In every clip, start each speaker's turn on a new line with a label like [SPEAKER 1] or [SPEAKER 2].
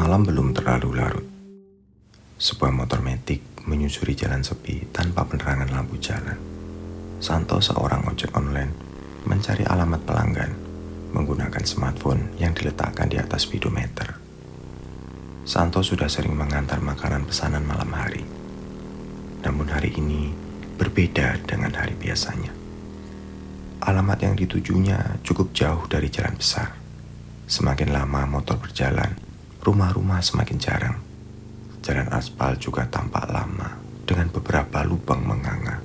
[SPEAKER 1] Malam belum terlalu larut. Sebuah motor metik menyusuri jalan sepi tanpa penerangan lampu jalan. Santo, seorang ojek online, mencari alamat pelanggan menggunakan smartphone yang diletakkan di atas speedometer. Santo sudah sering mengantar makanan pesanan malam hari. Namun hari ini berbeda dengan hari biasanya. Alamat yang ditujunya cukup jauh dari jalan besar. Semakin lama motor berjalan, rumah-rumah semakin jarang. Jalan aspal juga tampak lama dengan beberapa lubang menganga.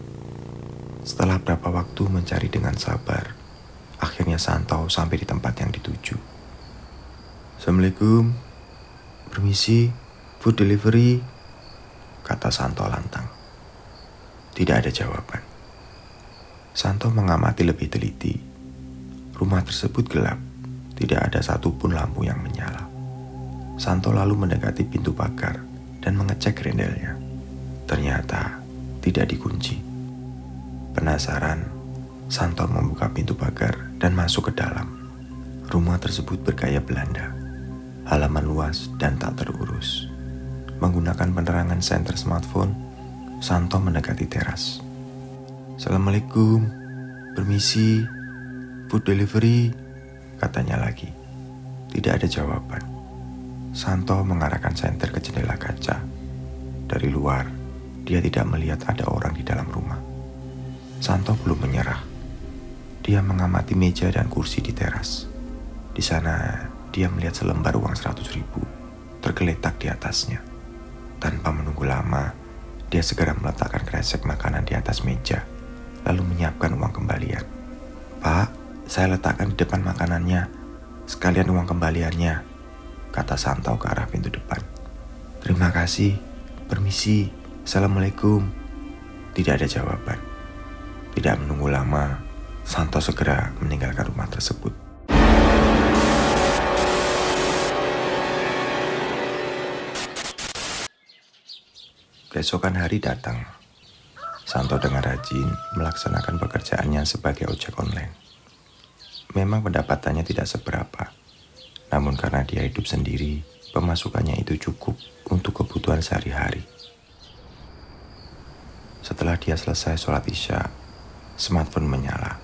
[SPEAKER 1] Setelah berapa waktu mencari dengan sabar, akhirnya Santo sampai di tempat yang dituju. "Assalamualaikum, permisi, food delivery," kata Santo lantang. Tidak ada jawaban. Santo mengamati lebih teliti. Rumah tersebut gelap, tidak ada satupun lampu yang menyala. Santo lalu mendekati pintu pagar dan mengecek grendelnya. Ternyata tidak dikunci. Penasaran, Santo membuka pintu pagar dan masuk ke dalam. Rumah tersebut bergaya Belanda. Halaman luas dan tak terurus. Menggunakan penerangan senter smartphone, Santo mendekati teras. "Assalamualaikum, permisi, food delivery," katanya lagi. Tidak ada jawaban. Santo mengarahkan senter ke jendela kaca. Dari luar, dia tidak melihat ada orang di dalam rumah. Santo belum menyerah. Dia mengamati meja dan kursi di teras. Di sana, dia melihat selembar uang 100.000 tergeletak di atasnya. Tanpa menunggu lama, dia segera meletakkan kresek makanan di atas meja, lalu menyiapkan uang kembalian. "Pak, saya letakkan di depan makanannya, sekalian uang kembaliannya," kata Santo ke arah pintu depan. "Terima kasih, permisi, assalamualaikum." Tidak ada jawaban. Tidak menunggu lama, Santo segera meninggalkan rumah tersebut. Keesokan hari datang. Santo dengan rajin melaksanakan pekerjaannya sebagai ojek online. Memang pendapatannya tidak seberapa, namun karena dia hidup sendiri, pemasukannya itu cukup untuk kebutuhan sehari-hari. Setelah dia selesai sholat Isya, smartphone menyala,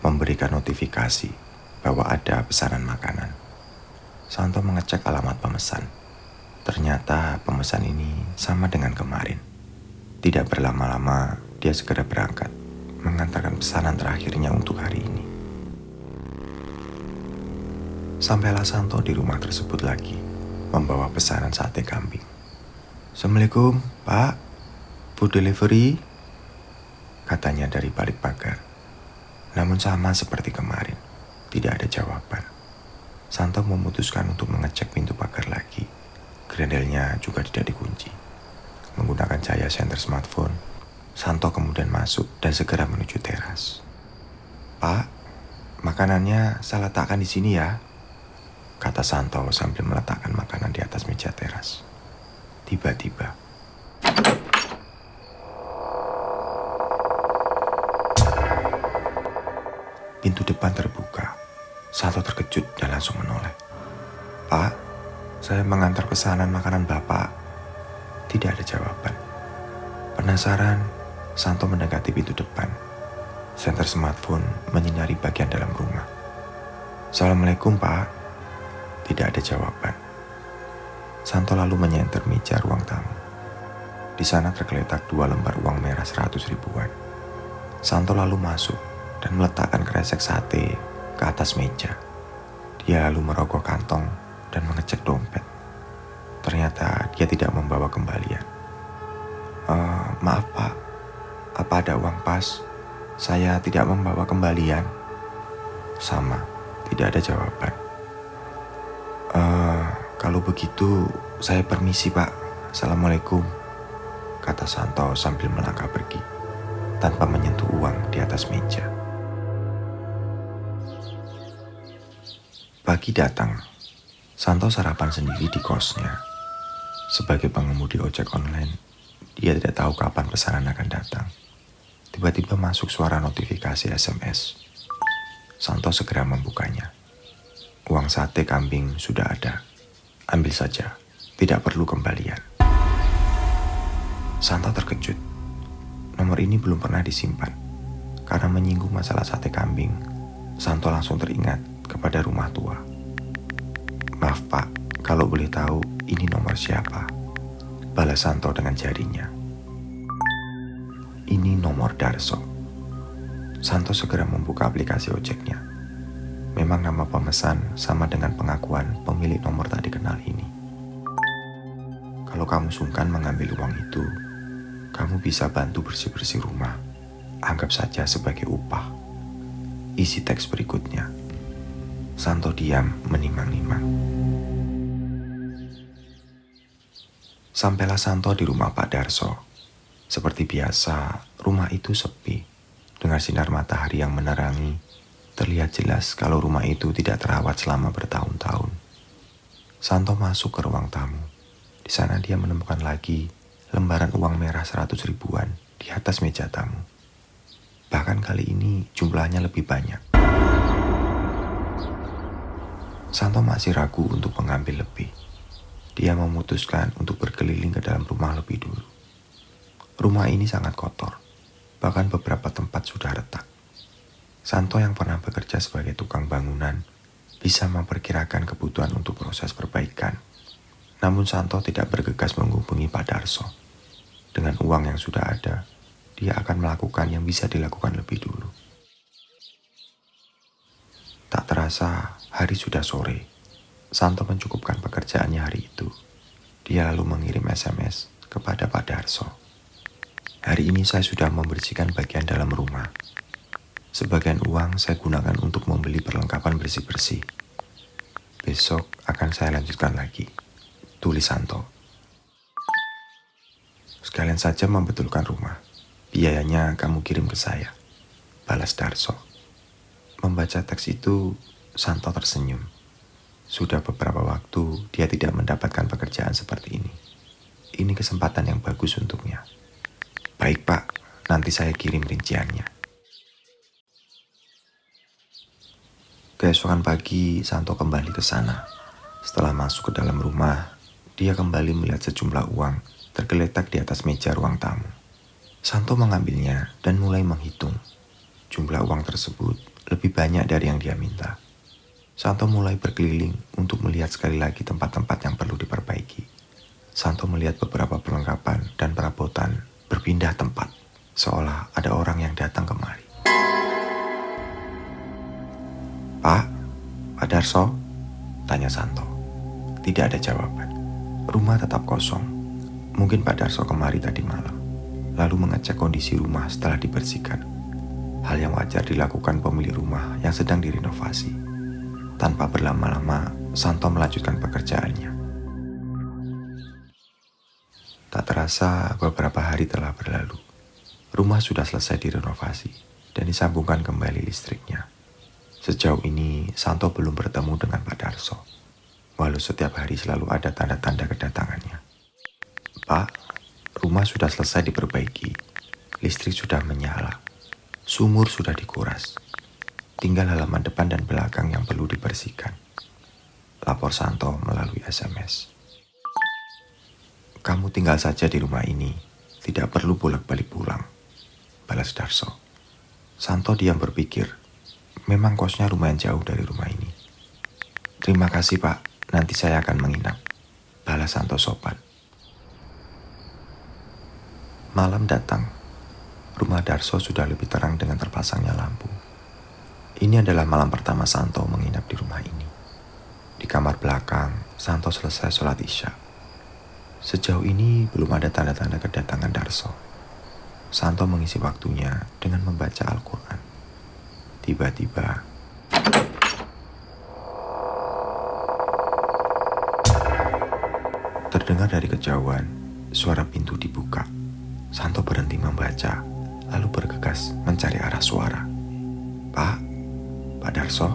[SPEAKER 1] memberikan notifikasi bahwa ada pesanan makanan. Santo mengecek alamat pemesan. Ternyata pemesan ini sama dengan kemarin. Tidak berlama-lama, dia segera berangkat, mengantarkan pesanan terakhirnya untuk hari ini. Sampailah Santo di rumah tersebut lagi, membawa pesanan sate kambing. "Assalamualaikum, Pak, food delivery," katanya dari balik pagar. Namun sama seperti kemarin, tidak ada jawaban. Santo memutuskan untuk mengecek pintu pagar lagi. Grendelnya juga tidak dikunci. Menggunakan cahaya senter smartphone, Santo kemudian masuk dan segera menuju teras. "Pak, makanannya saya letakkan di sini ya," kata Santo sambil meletakkan makanan di atas meja teras. Tiba-tiba, pintu depan terbuka. Santo terkejut dan langsung menoleh. "Pak, saya mengantar pesanan makanan Bapak." Tidak ada jawaban. Penasaran, Santo mendekati pintu depan. Senter smartphone menyinari bagian dalam rumah. "Assalamualaikum, Pak." Tidak ada jawaban. Santo lalu menyenter meja ruang tamu. Di sana tergeletak 2 lembar uang merah 100 ribuan. Santo lalu masuk dan meletakkan kresek sate ke atas meja. Dia lalu merogoh kantong dan mengecek dompet. Ternyata dia tidak membawa kembalian. "Maaf, Pak, apa ada uang pas? Saya tidak membawa kembalian." Sama, tidak ada jawaban. Kalau begitu, saya permisi, Pak. Assalamualaikum," kata Santo sambil melangkah pergi, tanpa menyentuh uang di atas meja. Pagi datang. Santo sarapan sendiri di kosnya. Sebagai pengemudi ojek online, dia tidak tahu kapan pesanan akan datang. Tiba-tiba masuk suara notifikasi SMS. Santo segera membukanya. Uang sate kambing sudah ada. Ambil saja, tidak perlu kembalian. Santo terkejut. Nomor ini belum pernah disimpan. Karena menyinggung masalah sate kambing, Santo langsung teringat kepada rumah tua. Maaf Pak, kalau boleh tahu ini nomor siapa? Balas Santo dengan jarinya. Ini nomor Darso. Santo segera membuka aplikasi ojeknya. Memang nama pemesan sama dengan pengakuan pemilik nomor tak dikenal ini. Kalau kamu sungkan mengambil uang itu, kamu bisa bantu bersih-bersih rumah. Anggap saja sebagai upah. Isi teks berikutnya. Santo diam menimang-nimang. Sampailah Santo di rumah Pak Darso. Seperti biasa, rumah itu sepi. Dengan sinar matahari yang menerangi, terlihat jelas kalau rumah itu tidak terawat selama bertahun-tahun. Santo masuk ke ruang tamu. Di sana dia menemukan lagi lembaran uang merah 100 ribuan di atas meja tamu. Bahkan kali ini jumlahnya lebih banyak. Santo masih ragu untuk mengambil lebih. Dia memutuskan untuk berkeliling ke dalam rumah lebih dulu. Rumah ini sangat kotor. Bahkan beberapa tempat sudah retak. Santo yang pernah bekerja sebagai tukang bangunan bisa memperkirakan kebutuhan untuk proses perbaikan. Namun Santo tidak bergegas menghubungi Pak Darso. Dengan uang yang sudah ada, dia akan melakukan yang bisa dilakukan lebih dulu. Tak terasa, hari sudah sore. Santo mencukupkan pekerjaannya hari itu. Dia lalu mengirim SMS kepada Pak Darso. Hari ini saya sudah membersihkan bagian dalam rumah. Sebagian uang saya gunakan untuk membeli perlengkapan bersih-bersih. Besok akan saya lanjutkan lagi. Tulis Santo. Sekalian saja membetulkan rumah. Biayanya kamu kirim ke saya. Balas Darso. Membaca teks itu, Santo tersenyum. Sudah beberapa waktu dia tidak mendapatkan pekerjaan seperti ini. Ini kesempatan yang bagus untuknya. Baik Pak, nanti saya kirim rinciannya. Keesokan pagi, Santo kembali ke sana. Setelah masuk ke dalam rumah, dia kembali melihat sejumlah uang tergeletak di atas meja ruang tamu. Santo mengambilnya dan mulai menghitung. Jumlah uang tersebut lebih banyak dari yang dia minta. Santo mulai berkeliling untuk melihat sekali lagi tempat-tempat yang perlu diperbaiki. Santo melihat beberapa perlengkapan dan perabotan berpindah tempat, seolah ada orang yang datang kemari. Pak Darso? Tanya Santo. Tidak ada jawaban. Rumah tetap kosong. Mungkin Pak Darso kemari tadi malam, lalu mengecek kondisi rumah setelah dibersihkan. Hal yang wajar dilakukan pemilik rumah yang sedang direnovasi. Tanpa berlama-lama, Santo melanjutkan pekerjaannya. Tak terasa beberapa hari telah berlalu. Rumah sudah selesai direnovasi dan disambungkan kembali listriknya. Sejauh ini, Santo belum bertemu dengan Pak Darso. Walau setiap hari selalu ada tanda-tanda kedatangannya. Pak, rumah sudah selesai diperbaiki. Listrik sudah menyala. Sumur sudah dikuras. Tinggal halaman depan dan belakang yang perlu dibersihkan. Lapor Santo melalui SMS. Kamu tinggal saja di rumah ini. Tidak perlu bolak-balik pulang. Balas Darso. Santo diam berpikir. Memang kosnya lumayan jauh dari rumah ini. Terima kasih Pak, nanti saya akan menginap. Balas Santo sopan. Malam datang. Rumah Darso sudah lebih terang dengan terpasangnya lampu. Ini adalah malam pertama Santo menginap di rumah ini. Di kamar belakang, Santo selesai sholat Isya. Sejauh ini belum ada tanda-tanda kedatangan Darso. Santo mengisi waktunya dengan membaca Al-Quran. Tiba-tiba, terdengar dari kejauhan suara pintu dibuka. Santo berhenti membaca, lalu bergegas mencari arah suara. Pak Darso?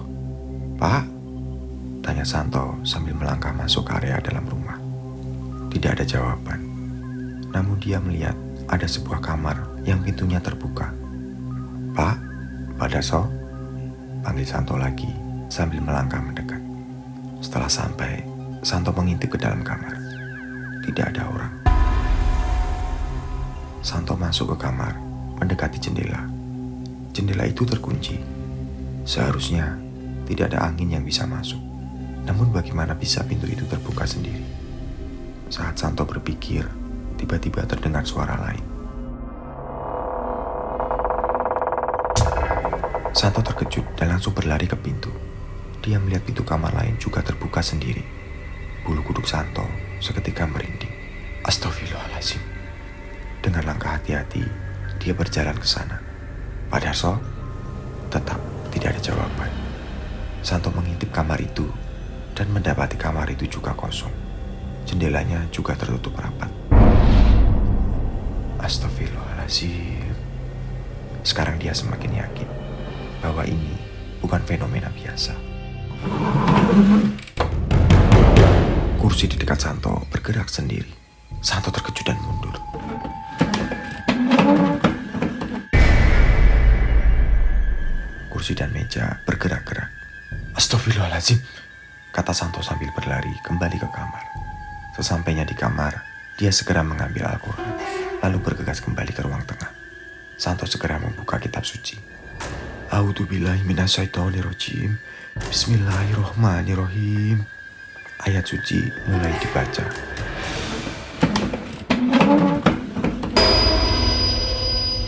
[SPEAKER 1] Pak? Tanya Santo sambil melangkah masuk ke area dalam rumah. Tidak ada jawaban. Namun dia melihat ada sebuah kamar yang pintunya terbuka. Pak Darso? Panggil Santo lagi sambil melangkah mendekat. Setelah sampai, Santo mengintip ke dalam kamar. Tidak ada orang. Santo masuk ke kamar, mendekati jendela. Jendela itu terkunci. Seharusnya tidak ada angin yang bisa masuk. Namun bagaimana bisa pintu itu terbuka sendiri? Saat Santo berpikir, tiba-tiba terdengar suara lain. Santo terkejut dan langsung berlari ke pintu. Dia melihat pintu kamar lain juga terbuka sendiri. Bulu kuduk Santo seketika merinding. Astagfirullahaladzim. Dengan langkah hati-hati, dia berjalan ke sana. Pak Darso, tetap tidak ada jawaban. Santo mengintip kamar itu dan mendapati kamar itu juga kosong. Jendelanya juga tertutup rapat. Astagfirullahaladzim. Sekarang dia semakin yakin bahwa ini bukan fenomena biasa. Kursi di dekat Santo bergerak sendiri. Santo terkejut dan mundur. Kursi dan meja bergerak-gerak. Astagfirullahaladzim, kata Santo sambil berlari kembali ke kamar. Sesampainya di kamar, dia segera mengambil Al-Quran, lalu bergegas kembali ke ruang tengah. Santo segera membuka kitab suci. A'udzubillahi minasyaitonirrajim. Bismillahirrohmanirrohim. Ayat suci mulai dibaca.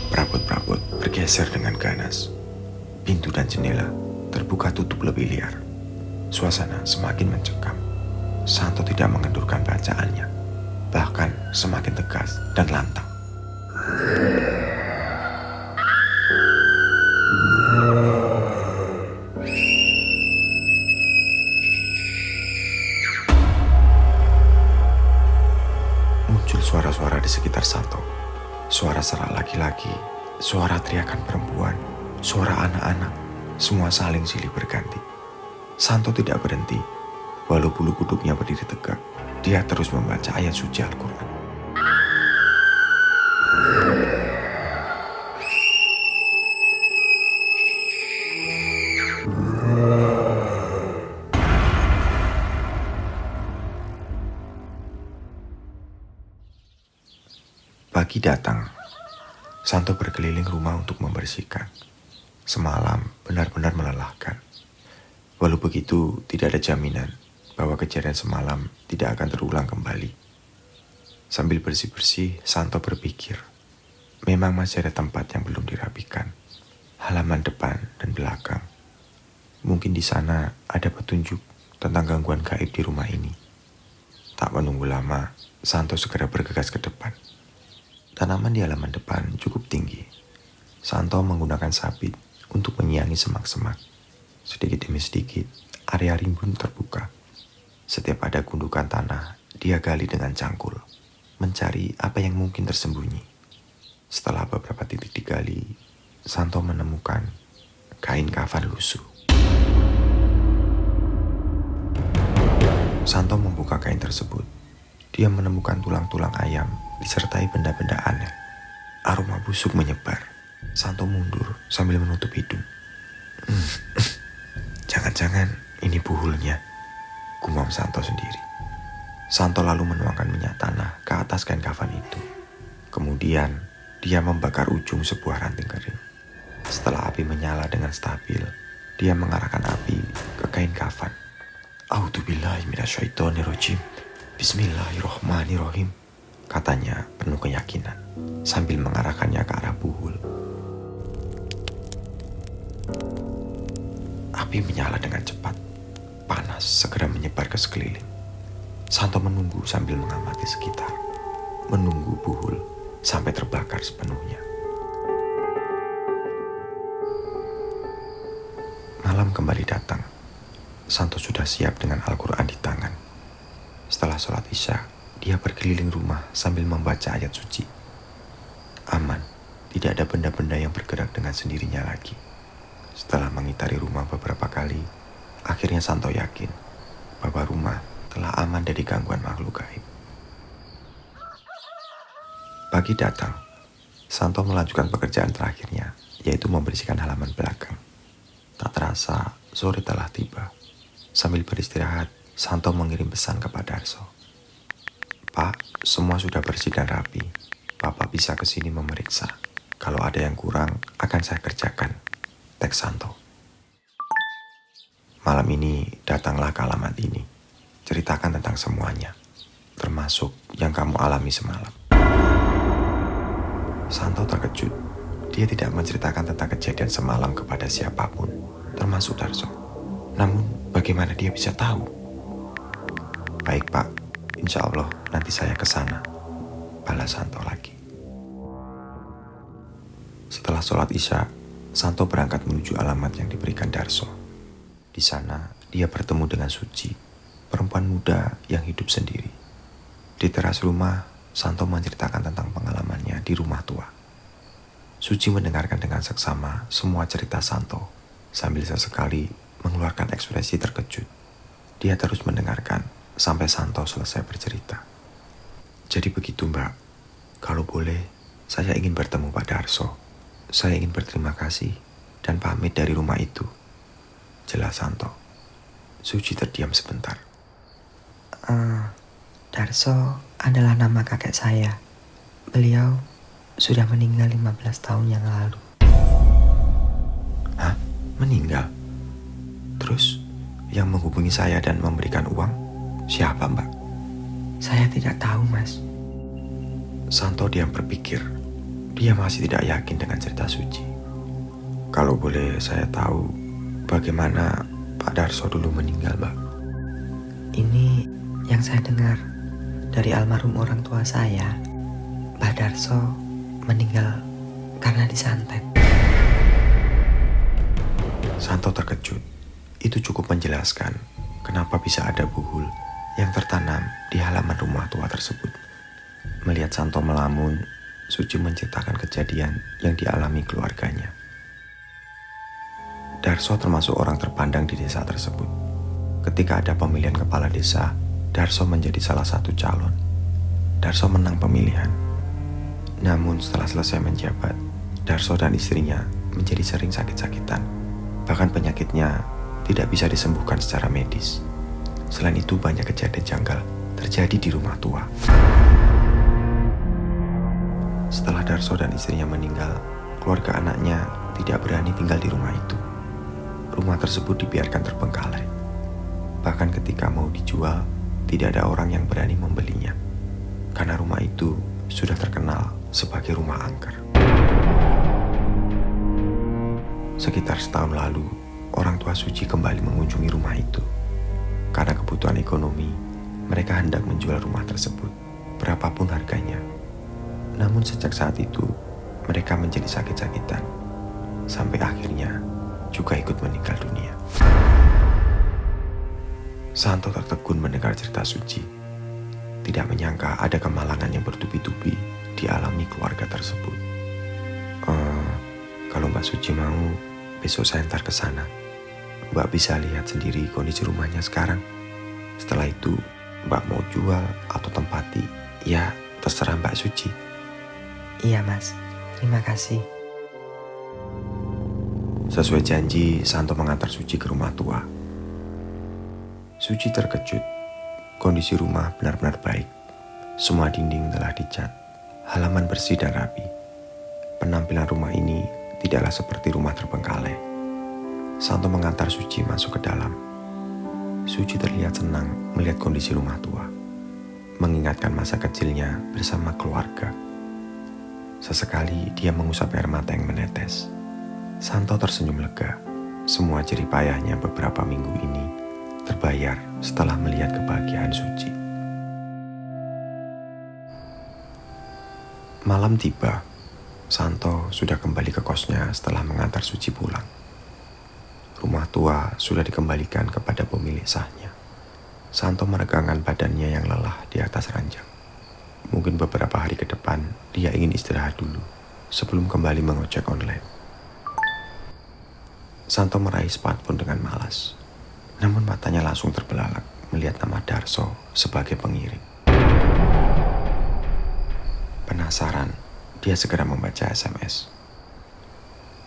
[SPEAKER 1] Perabot-perabot bergeser dengan ganas. Pintu dan jendela terbuka tutup lebih liar. Suasana semakin mencekam. Santo tidak mengendurkan bacaannya, bahkan semakin tegas dan lantang. Muncul suara-suara di sekitar Santo. Suara serak laki-laki, suara teriakan perempuan, suara anak-anak, semua saling silih berganti. Santo tidak berhenti. Walau bulu kuduknya berdiri tegak, dia terus membaca ayat suci Al-Quran. Pagi datang. Santo berkeliling rumah untuk membersihkan. Semalam benar-benar melelahkan. Walau begitu, tidak ada jaminan bahwa kejadian semalam tidak akan terulang kembali. Sambil bersih-bersih, Santo berpikir, memang masih ada tempat yang belum dirapikan. Halaman depan dan belakang. Mungkin di sana ada petunjuk tentang gangguan gaib di rumah ini. Tak menunggu lama, Santo segera bergegas ke depan. Tanaman di halaman depan cukup tinggi. Santo menggunakan sabit untuk menyiangi semak-semak. Sedikit demi sedikit, area rimbun terbuka. Setiap ada gundukan tanah, dia gali dengan cangkul, mencari apa yang mungkin tersembunyi. Setelah beberapa titik digali, Santo menemukan kain kafan lusuh. Santo membuka kain tersebut. Dia menemukan tulang-tulang ayam disertai benda-benda aneh. Aroma busuk menyebar. Santo mundur sambil menutup hidung. Jangan-jangan ini buhulnya, gumam Santo sendiri. Santo lalu menuangkan minyak tanah ke atas kain kafan itu. Kemudian dia membakar ujung sebuah ranting kering. Setelah api menyala dengan stabil, dia mengarahkan api ke kain kafan. A'udzubillahi minasyaitonirrajim. Bismillahirrohmanirrohim, katanya penuh keyakinan sambil mengarahkannya ke arah buhul. Api menyala dengan cepat. Panas segera menyebar ke sekeliling. Santo menunggu sambil mengamati sekitar. Menunggu buhul sampai terbakar sepenuhnya. Malam kembali datang. Santo sudah siap dengan Al-Quran di tangan. Setelah sholat isya, dia berkeliling rumah sambil membaca ayat suci. Aman, tidak ada benda-benda yang bergerak dengan sendirinya lagi. Setelah mengitari rumah beberapa kali, akhirnya Santo yakin bahwa rumah telah aman dari gangguan makhluk gaib. Pagi datang, Santo melanjutkan pekerjaan terakhirnya, yaitu membersihkan halaman belakang. Tak terasa, sore telah tiba. Sambil beristirahat, Santo mengirim pesan kepada Darso. Pak, semua sudah bersih dan rapi. Bapak bisa ke sini memeriksa. Kalau ada yang kurang, akan saya kerjakan. Teks Santo. Malam ini, datanglah ke alamat ini. Ceritakan tentang semuanya, termasuk yang kamu alami semalam. Santo terkejut. Dia tidak menceritakan tentang kejadian semalam kepada siapapun, termasuk Darso. Namun, bagaimana dia bisa tahu? Baik, Pak. Insya Allah nanti saya ke sana. Balas Santo lagi. Setelah sholat Isya, Santo berangkat menuju alamat yang diberikan Darso. Di sana, dia bertemu dengan Suci, perempuan muda yang hidup sendiri. Di teras rumah, Santo menceritakan tentang pengalamannya di rumah tua. Suci mendengarkan dengan seksama semua cerita Santo, sambil sesekali mengeluarkan ekspresi terkejut. Dia terus mendengarkan sampai Santo selesai bercerita. Jadi begitu, Mbak. Kalau boleh, saya ingin bertemu Pak Darso. Saya ingin berterima kasih dan pamit dari rumah itu. Jelas Santo. Suci terdiam sebentar.
[SPEAKER 2] Darso adalah nama kakek saya. Beliau sudah meninggal 15 tahun yang lalu.
[SPEAKER 1] Hah? Meninggal? Terus yang menghubungi saya dan memberikan uang siapa, Mbak?
[SPEAKER 2] Saya tidak tahu, Mas.
[SPEAKER 1] Santo diam berpikir. Dia masih tidak yakin dengan cerita Suci. Kalau boleh saya tahu bagaimana Pak Darso dulu meninggal, Mbak?
[SPEAKER 2] Ini yang saya dengar dari almarhum orang tua saya. Pak Darso meninggal karena disantet.
[SPEAKER 1] Santo terkejut. Itu cukup menjelaskan kenapa bisa ada buhul yang tertanam di halaman rumah tua tersebut. Melihat Santo melamun, Suci menceritakan kejadian yang dialami keluarganya. Darso termasuk orang terpandang di desa tersebut. Ketika ada pemilihan kepala desa, Darso menjadi salah satu calon. Darso menang pemilihan. Namun setelah selesai menjabat, Darso dan istrinya menjadi sering sakit-sakitan. Bahkan penyakitnya tidak bisa disembuhkan secara medis. Selain itu banyak kejadian janggal terjadi di rumah tua. Setelah Darso dan istrinya meninggal, keluarga anaknya tidak berani tinggal di rumah itu. Rumah tersebut dibiarkan terbengkalai. Bahkan ketika mau dijual, tidak ada orang yang berani membelinya. Karena rumah itu sudah terkenal sebagai rumah angker. Sekitar setahun lalu, orang tua Suci kembali mengunjungi rumah itu. Karena kebutuhan ekonomi, mereka hendak menjual rumah tersebut, berapapun harganya. Namun sejak saat itu, mereka menjadi sakit-sakitan. Sampai akhirnya juga ikut meninggal dunia. Santo tertegun mendengar cerita Suci. Tidak menyangka ada kemalangan yang bertubi-tubi dialami keluarga tersebut. Kalau Mbak Suci mau, besok saya ntar ke sana. Mbak bisa lihat sendiri kondisi rumahnya sekarang. Setelah itu, Mbak mau jual atau tempati, ya terserah Mbak Suci.
[SPEAKER 2] Iya, Mas. Terima kasih.
[SPEAKER 1] Sesuai janji, Santo mengantar Suci ke rumah tua. Suci terkejut. Kondisi rumah benar-benar baik. Semua dinding telah dicat. Halaman bersih dan rapi. Penampilan rumah ini tidaklah seperti rumah terbengkalai. Santo mengantar Suci masuk ke dalam. Suci terlihat senang melihat kondisi rumah tua. Mengingatkan masa kecilnya bersama keluarga. Sesekali dia mengusap air mata yang menetes. Santo tersenyum lega. Semua jerih payahnya beberapa minggu ini terbayar setelah melihat kebahagiaan Suci. Malam tiba. Santo sudah kembali ke kosnya setelah mengantar Suci pulang. Rumah tua sudah dikembalikan kepada pemilik sahnya. Santo meregangkan badannya yang lelah di atas ranjang. Mungkin beberapa hari ke depan dia ingin istirahat dulu sebelum kembali mengojek online. Santo meraih smartphone dengan malas. Namun matanya langsung terbelalak melihat nama Darso sebagai pengirim. Penasaran, dia segera membaca SMS.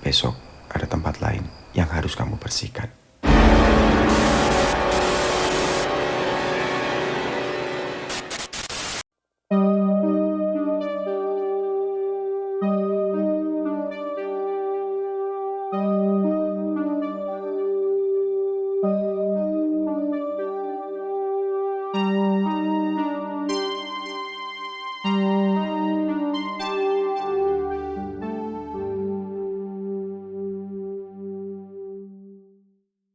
[SPEAKER 1] Besok ada tempat lain yang harus kamu bersihkan.